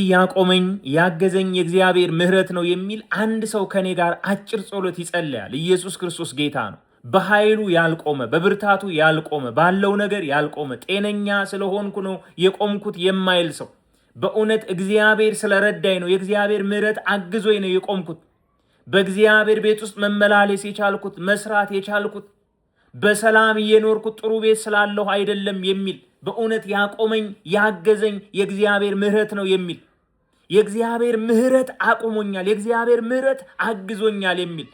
ያቆመኝ ያገዘኝ የእግዚአብሔር ምሕረት ነው የሚል አንድ ሰው ከኔ ጋር አጭር ጸሎት ይጸልያል። ኢየሱስ ክርስቶስ ጌታ ነው። በኃይሉ ያልቆመ በብርታቱ ያልቆመ ባለው ነገር ያልቆመ ጤነኛ ስለሆንኩ ነው የቆምኩት የማይል ሰው በእውነት እግዚአብሔር ስለረዳኝ ነው የእግዚአብሔር ምሕረት አግዞኝ ነው የቆምኩት በእግዚአብሔር ቤት ውስጥ መመላለስ የቻልኩት መስራት የቻልኩት በሰላም እየኖርኩት ጥሩ ቤት ስላለሁ አይደለም የሚል በእውነት ያቆመኝ ያገዘኝ የእግዚአብሔር ምሕረት ነው የሚል የእግዚአብሔር ምሕረት አቆሞኛል የእግዚአብሔር ምሕረት አግዞኛል የሚል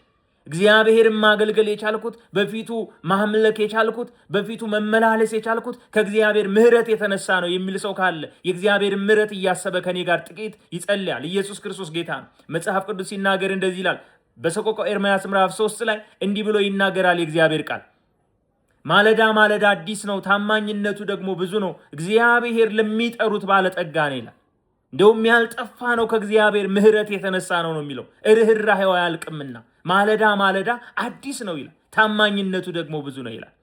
እግዚአብሔርን ማገልገል የቻልኩት በፊቱ ማምለክ የቻልኩት በፊቱ መመላለስ የቻልኩት ከእግዚአብሔር ምሕረት የተነሳ ነው የሚል ሰው ካለ የእግዚአብሔር ምሕረት እያሰበ ከኔ ጋር ጥቂት ይጸልያል። ኢየሱስ ክርስቶስ ጌታ ነው። መጽሐፍ ቅዱስ ሲናገር እንደዚህ ይላል። በሰቆቃወ ኤርምያስ ምዕራፍ 3 ላይ እንዲህ ብሎ ይናገራል የእግዚአብሔር ቃል። ማለዳ ማለዳ አዲስ ነው፣ ታማኝነቱ ደግሞ ብዙ ነው፣ እግዚአብሔር ለሚጠሩት ባለጠጋ ነው ይላል። እንደውም ያልጠፋ ነው ከእግዚአብሔር ምሕረት የተነሳ ነው የሚለው። ርኅራኄው አያልቅምና ማለዳ ማለዳ አዲስ ነው ይላል፣ ታማኝነቱ ደግሞ ብዙ ነው ይላል።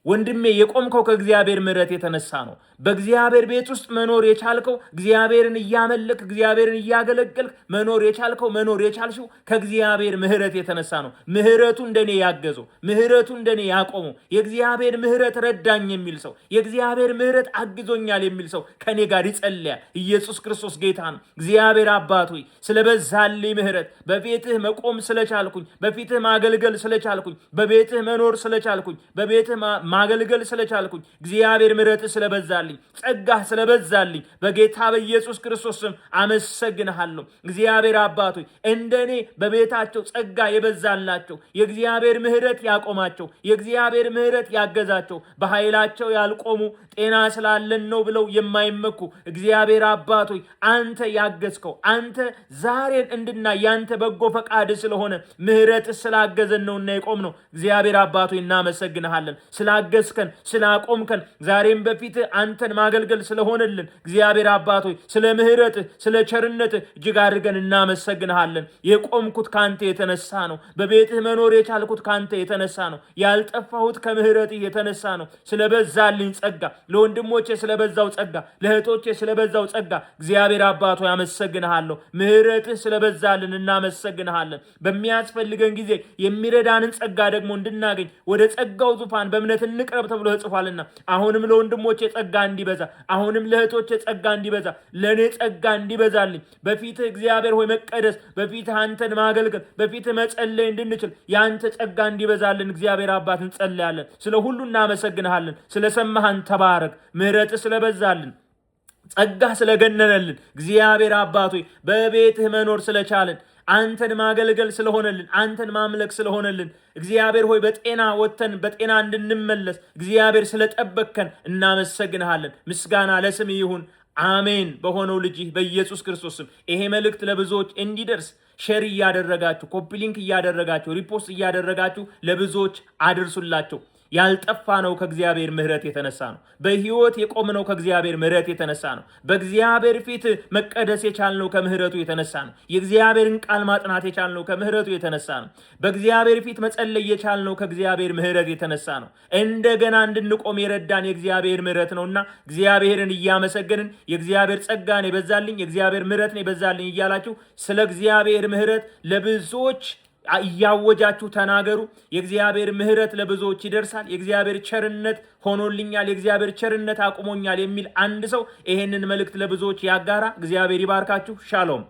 ወንድሜ የቆምከው ከእግዚአብሔር ምሕረት የተነሳ ነው። በእግዚአብሔር ቤት ውስጥ መኖር የቻልከው እግዚአብሔርን እያመለክ እግዚአብሔርን እያገለገልክ መኖር የቻልከው መኖር የቻልሽው ከእግዚአብሔር ምሕረት የተነሳ ነው። ምሕረቱ እንደኔ ያገዘው ምሕረቱ እንደኔ ያቆመው የእግዚአብሔር ምሕረት ረዳኝ የሚል ሰው የእግዚአብሔር ምሕረት አግዞኛል የሚል ሰው ከኔ ጋር ይጸልያል። ኢየሱስ ክርስቶስ ጌታ ነው። እግዚአብሔር አባት ሆይ ስለበዛልኝ ምሕረት በቤትህ መቆም ስለቻልኩኝ በፊትህ ማገልገል ስለቻልኩኝ በቤትህ መኖር ስለቻልኩኝ በቤትህ ማገልገል ስለቻልኩኝ እግዚአብሔር ምሕረት ስለበዛልኝ ጸጋህ ስለበዛልኝ በጌታ በኢየሱስ ክርስቶስ ስም አመሰግንሃለሁ። እግዚአብሔር አባት ሆይ እንደኔ በቤታቸው ጸጋ የበዛላቸው የእግዚአብሔር ምሕረት ያቆማቸው የእግዚአብሔር ምሕረት ያገዛቸው በኃይላቸው ያልቆሙ ጤና ስላለን ነው ብለው የማይመኩ እግዚአብሔር አባት ሆይ አንተ ያገዝከው አንተ ዛሬን እንድናይ ያንተ በጎ ፈቃድ ስለሆነ ምሕረት ስላገዘን ነውና የቆምነው እግዚአብሔር አባት ሆይ እናመሰግንሃለን። ስላገዝከን ስላቆምከን ዛሬም በፊት አንተን ማገልገል ስለሆነልን እግዚአብሔር አባት ሆይ ስለ ምሕረትህ ስለ ቸርነትህ እጅግ አድርገን እናመሰግንሃለን። የቆምኩት ካንተ የተነሳ ነው። በቤትህ መኖር የቻልኩት ካንተ የተነሳ ነው። ያልጠፋሁት ከምሕረትህ የተነሳ ነው። ስለበዛልኝ ጸጋ ለወንድሞቼ ስለበዛው ጸጋ ለእህቶቼ ስለበዛው ጸጋ እግዚአብሔር አባት ሆይ አመሰግንሃለሁ። ምሕረትህ ስለበዛልን እናመሰግንሃለን። በሚያስፈልገን ጊዜ የሚረዳንን ጸጋ ደግሞ እንድናገኝ ወደ ጸጋው ዙፋን በእምነት እንቅረብ ተብሎ ተጽፏልና አሁንም ለወንድሞቼ ጸጋ እንዲበዛ አሁንም ለእህቶቼ ጸጋ እንዲበዛ ለኔ ጸጋ እንዲበዛልኝ በፊትህ እግዚአብሔር ሆይ መቀደስ በፊትህ አንተን ማገልገል በፊትህ መጸለይ እንድንችል ያንተ ጸጋ እንዲበዛልን እግዚአብሔር አባት እንጸልያለን። ስለ ሁሉ እናመሰግንሃለን። ስለሰማህን ተባረክ። ምሕረትህ ስለበዛልን ጸጋ ስለገነነልን እግዚአብሔር አባት ሆይ በቤትህ መኖር ስለቻልን አንተን ማገልገል ስለሆነልን አንተን ማምለክ ስለሆነልን እግዚአብሔር ሆይ በጤና ወተን በጤና እንድንመለስ እግዚአብሔር ስለጠበከን እናመሰግንሃለን። ምስጋና ለስም ይሁን። አሜን። በሆነው ልጅ በኢየሱስ ክርስቶስ ስም ይሄ መልእክት ለብዙዎች እንዲደርስ ሼር እያደረጋችሁ ኮፒ ሊንክ እያደረጋችሁ ሪፖስት እያደረጋችሁ ለብዙዎች አድርሱላቸው። ያልጠፋ ነው ከእግዚአብሔር ምሕረት የተነሳ ነው። በሕይወት የቆምነው ከእግዚአብሔር ምሕረት የተነሳ ነው። በእግዚአብሔር ፊት መቀደስ የቻልነው ከምሕረቱ የተነሳ ነው። የእግዚአብሔርን ቃል ማጥናት የቻልነው ከምሕረቱ የተነሳ ነው። በእግዚአብሔር ፊት መጸለይ የቻልነው ከእግዚአብሔር ምሕረት የተነሳ ነው። እንደገና እንድንቆም የረዳን የእግዚአብሔር ምሕረት ነውና እግዚአብሔርን እያመሰገንን የእግዚአብሔር ጸጋን የበዛልኝ የእግዚአብሔር ምሕረትን የበዛልኝ እያላችሁ ስለ እግዚአብሔር ምሕረት ለብዙዎች እያወጃችሁ ተናገሩ። የእግዚአብሔር ምሕረት ለብዙዎች ይደርሳል። የእግዚአብሔር ቸርነት ሆኖልኛል የእግዚአብሔር ቸርነት አቁሞኛል የሚል አንድ ሰው ይሄንን መልእክት ለብዙዎች ያጋራ። እግዚአብሔር ይባርካችሁ። ሻሎም